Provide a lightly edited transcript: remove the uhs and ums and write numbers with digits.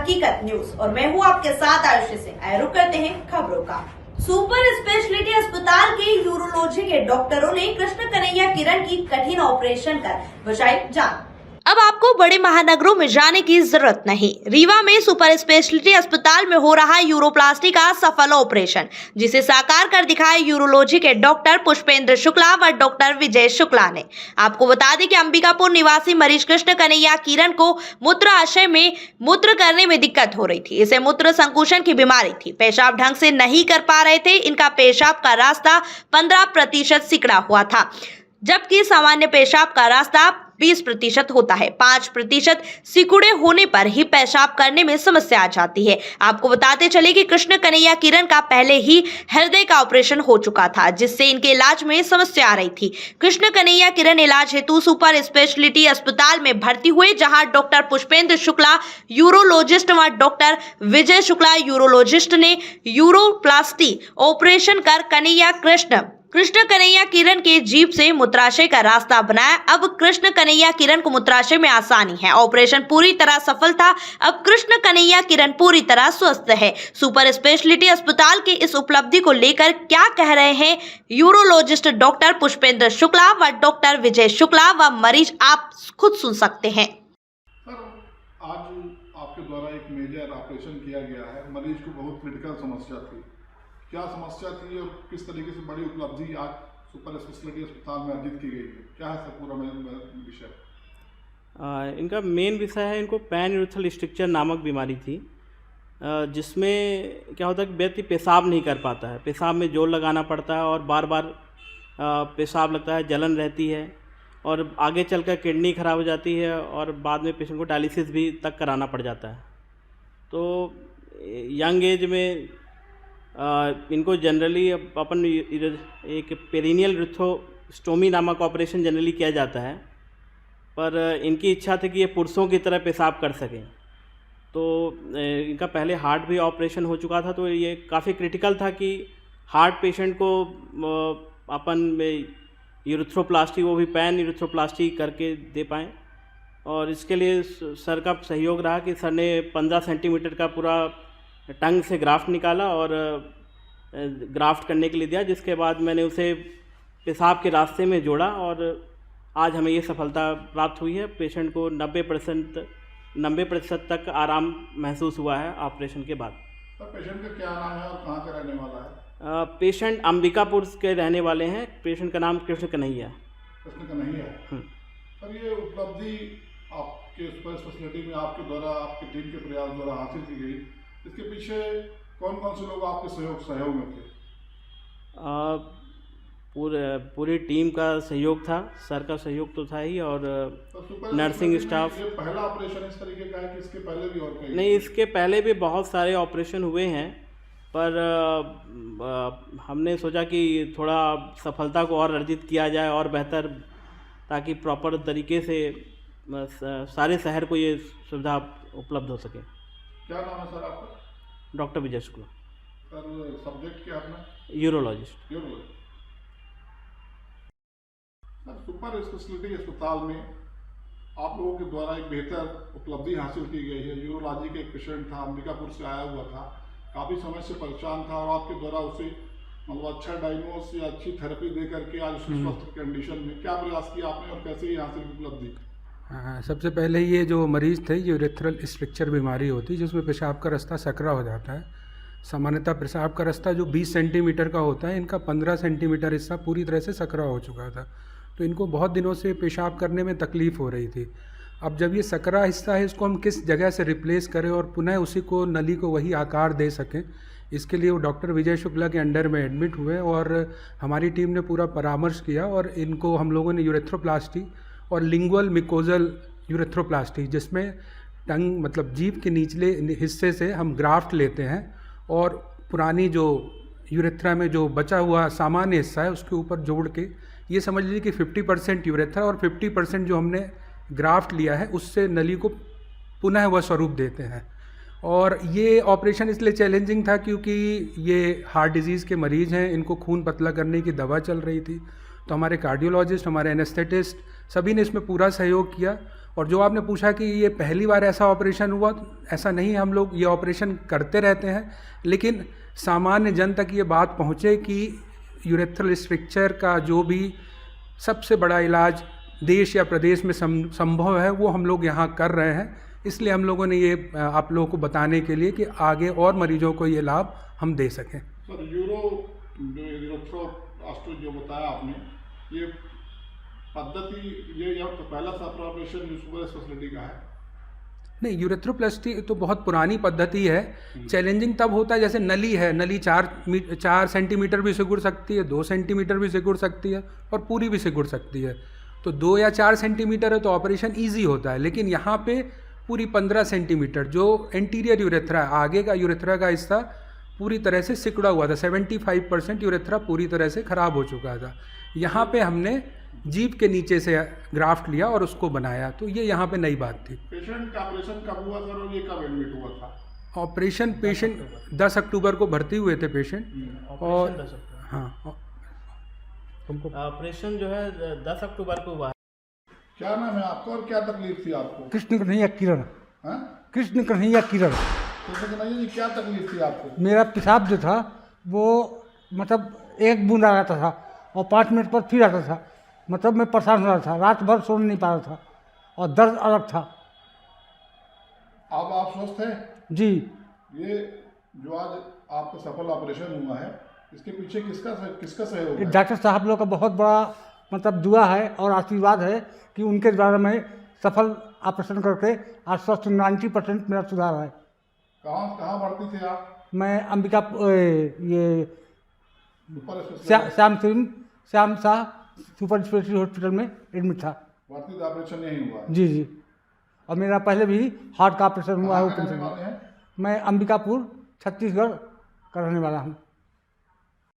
हकीकत न्यूज और मैं हूँ आपके साथ आयुषी सिंह। आए रुक करते हैं खबरों का। सुपर स्पेशलिटी अस्पताल के यूरोलॉजी के डॉक्टरों ने कृष्ण कन्हैया किरण की कठिन ऑपरेशन कर बचाई जान। अब आपको बड़े महानगरों में जाने की जरूरत नहीं। रीवा में सुपर स्पेशलिटी अस्पताल में हो रहा यूरोप्लास्टी का सफल ऑपरेशन, जिसे साकार कर दिखाए यूरोलॉजी के डॉक्टर पुष्पेंद्र शुक्ला व डॉक्टर विजय शुक्ला ने। आपको बता दें कि अंबिकापुर निवासी मरीज कृष्ण कन्हैया किरण को मूत्राशय में मूत्र करने में दिक्कत हो रही थी। इसे मूत्र संकुचन की बीमारी थी। पेशाब ढंग से नहीं कर पा रहे थे। इनका पेशाब का रास्ता 15% सिकुड़ा हुआ था, जबकि सामान्य पेशाब का रास्ता 20% होता है। 5% सिकुड़े होने पर ही पेशाब करने में समस्या आ जाती है। आपको बताते चले कि कृष्ण कन्हैया किरण का पहले ही हृदय का ऑपरेशन हो चुका था, जिससे इनके इलाज में समस्या आ रही थी। कृष्ण कन्हैया किरण इलाज हेतु सुपर स्पेशलिटी अस्पताल में भर्ती हुए, जहां डॉक्टर पुष्पेंद्र शुक्ला यूरोलॉजिस्ट व डॉक्टर विजय शुक्ला यूरोलॉजिस्ट ने यूरोप्लास्टी ऑपरेशन कर कृष्ण कन्हैया किरण के जीभ से मूत्राशय का रास्ता बनाया। अब कृष्ण कन्हैया किरण को मूत्राशय में आसानी है। ऑपरेशन पूरी तरह सफल था। अब कृष्ण कन्हैया किरण पूरी तरह स्वस्थ है। सुपर स्पेशलिटी अस्पताल के इस उपलब्धि को लेकर क्या कह रहे हैं यूरोलॉजिस्ट डॉक्टर पुष्पेंद्र शुक्ला व डॉक्टर विजय शुक्ला व मरीज, आप खुद सुन सकते हैं। सर, आज आपके द्वारा एक मेजर ऑपरेशन किया गया है। मरीज को बहुत क्रिटिकल समस्या थी। क्या समस्या थी और किस तरीके से बड़ी उपलब्धि आज सुपर स्पेशलिटी अस्पताल में अर्जित की गई है? क्या है सर पूरा विषय? इनका मेन विषय है, इनको पैन यूरेथ्रल स्ट्रक्चर नामक बीमारी थी, जिसमें क्या होता है कि व्यक्ति पेशाब नहीं कर पाता है। पेशाब में जोर लगाना पड़ता है और बार बार पेशाब लगता है, जलन रहती है और आगे चलकर किडनी खराब हो जाती है और बाद में पेशेंट को डायलिसिस भी तक कराना पड़ जाता है। तो यंग एज में इनको जनरली अपन एक पेरिनियल यूरेथ्रोस्टोमी नामक ऑपरेशन जनरली किया जाता है, पर इनकी इच्छा थी कि ये पुरुषों की तरह पेशाब कर सकें। तो इनका पहले हार्ट भी ऑपरेशन हो चुका था, तो ये काफ़ी क्रिटिकल था कि हार्ट पेशेंट को अपन यूरेथ्रोप्लास्टी, वो भी पैन यूरेथ्रोप्लास्टी करके दे पाएँ। और इसके लिए सर का सहयोग रहा कि सर ने 15 सेंटीमीटर का पूरा टंग से ग्राफ्ट निकाला और ग्राफ्ट करने के लिए दिया, जिसके बाद मैंने उसे पेशाब के रास्ते में जोड़ा और आज हमें ये सफलता प्राप्त हुई है। पेशेंट को 90% तक आराम महसूस हुआ है ऑपरेशन के बाद। तो पेशेंट का क्या नाम है और कहाँ का रहने वाला है? पेशेंट अंबिकापुर के रहने वाले हैं। पेशेंट का नाम कृष्ण कन्हैया। कृष्ण कन्हैया। सर, ये उपलब्धि आपके सुपर स्पेशलिटी में आपके द्वारा, आपकी टीम के प्रयास द्वारा हासिल की गई, इसके पीछे कौन कौन से लोग आपके सहयोग में थे? पूरी टीम का सहयोग था। सर का सहयोग तो था ही, और तो नर्सिंग स्टाफ। ये पहला ऑपरेशन इस तरीके का है कि इसके पहले भी और कई? नहीं, इसके पहले भी बहुत सारे ऑपरेशन हुए हैं, पर हमने सोचा कि थोड़ा सफलता को और अर्जित किया जाए और बेहतर, ताकि प्रॉपर तरीके से सारे शहर को ये सुविधा उपलब्ध हो सके। क्या नाम है सर आपका? Doctor Vijay Shukla. Sir, subject क्या अपना? यूरोलॉजिस्ट। सर, सुपर स्पेशलिटी अस्पताल में आप लोगों के द्वारा एक बेहतर उपलब्धि हासिल की गई है। यूरोलॉजी का एक पेशेंट था, अंबिकापुर से आया हुआ था, काफ़ी समय से परेशान था और आपके द्वारा उसे मतलब अच्छा डायग्नोस या अच्छी थेरेपी दे करके आज उसकी स्वस्थ कंडीशन में क्या प्रयास किया आपने और कैसे ये हासिल उपलब्धि? हाँ, सबसे पहले ये जो मरीज़ थे, यूरेथ्रल स्ट्रक्चर बीमारी होती है, जिसमें पेशाब का रास्ता सकरा हो जाता है। सामान्यतः पेशाब का रास्ता जो 20 सेंटीमीटर का होता है, इनका 15 सेंटीमीटर हिस्सा पूरी तरह से सकरा हो चुका था। तो इनको बहुत दिनों से पेशाब करने में तकलीफ़ हो रही थी। अब जब ये सकरा हिस्सा है, इसको हम किस जगह से रिप्लेस करें और पुनः उसी को, नली को वही आकार दे सकें, इसके लिए वो डॉक्टर विजय शुक्ला के अंडर में एडमिट हुए और हमारी टीम ने पूरा परामर्श किया और इनको हम लोगों ने यूरेथ्रोप्लास्टी और लिंगुअल मिकोजल यूरेथ्रोप्लास्टी, जिसमें टंग मतलब जीभ के निचले हिस्से से हम ग्राफ्ट लेते हैं और पुरानी जो यूरेथ्रा में जो बचा हुआ सामान्य हिस्सा है उसके ऊपर जोड़ के, ये समझ लीजिए कि 50% यूरेथ्रा और 50% जो हमने ग्राफ्ट लिया है उससे नली को पुनः वह स्वरूप देते हैं। और ये ऑपरेशन इसलिए चैलेंजिंग था क्योंकि ये हार्ट डिजीज़ के मरीज़ हैं, इनको खून पतला करने की दवा चल रही थी। तो हमारे कार्डियोलॉजिस्ट, हमारे एनेस्थेटिस्ट, सभी ने इसमें पूरा सहयोग किया और जो आपने पूछा कि ये पहली बार ऐसा ऑपरेशन हुआ, ऐसा नहीं है, हम लोग ये ऑपरेशन करते रहते हैं, लेकिन सामान्य जन तक ये बात पहुँचे कि यूरेथ्रल स्ट्रक्चर का जो भी सबसे बड़ा इलाज देश या प्रदेश में संभव है वो हम लोग यहाँ कर रहे हैं। इसलिए हम लोगों ने ये आप लोगों को बताने के लिए कि आगे और मरीजों को ये लाभ हम दे सकें। सर यूरोथ्रोप्लास्टी जो बताया आपने, ये पद्धति ये तो पहला ऑपरेशन सुपर स्पेशलिटी का है? नहीं, यूरेथ्रोप्लास्टी तो बहुत पुरानी पद्धति है। चैलेंजिंग तब होता है जैसे नली है, नली 4 सेंटीमीटर भी सिकुड़ सकती है, 2 सेंटीमीटर भी सिकुड़ सकती है और पूरी भी सिकुड़ सकती है। तो 2 या 4 सेंटीमीटर है तो ऑपरेशन ईजी होता है, लेकिन यहाँ पे पूरी 15 सेंटीमीटर जो एंटीरियर यूरेथ्रा है, आगे का यूरेथ्रा का हिस्सा पूरी तरह से सिकुड़ा हुआ था। 75% यूरेथ्रा पूरी तरह से ख़राब हो चुका था। यहाँ पे हमने जीभ के नीचे से ग्राफ्ट लिया और उसको बनाया, तो ये यहाँ पे नई बात थी। पेशेंट का ऑपरेशन कब हुआ सर और ये कब एडमिट हुआ था? ऑपरेशन पेशेंट 10 अक्टूबर को भर्ती हुए थे पेशेंट। और हाँ, तुमको ऑपरेशन जो है 10 अक्टूबर को हुआ है। क्या नाम है आपका और क्या तकलीफ थी आपको? कृष्ण कन्हैया किरण। हाँ? कृष्ण कन्हैया किरण। कृष्ण कन्हैया जी, क्या तकलीफ थी आपको? मेरा पेशाब जो था वो मतलब एक बूंद आ जाता था और 5 मिनट पर फिर आता था। मतलब मैं परेशान हो रहा था, रात भर सो नहीं पा रहा था और दर्द अलग था। अब आप स्वस्थ हैं? जी। ये जो आज आपका सफल ऑपरेशन हुआ है, इसके पीछे किसका सहयोग है? डॉक्टर साहब लोग का बहुत बड़ा मतलब दुआ है और आशीर्वाद है कि उनके द्वारा मैं सफल ऑपरेशन करके आज स्वस्थ 90% मेरा सुधार है। कहाँ भर्ती थे आप? मैं अंबिका ये super speciality Shyam Shah super speciality hospital में एडमिट था। भर्ती ऑपरेशन यही हुआ है? जी जी। और मेरा पहले भी हार्ट का ऑपरेशन हुआ है। कहाँ के रहने वाले हैं? मैं अंबिकापुर छत्तीसगढ़ का रहने वाला हूँ।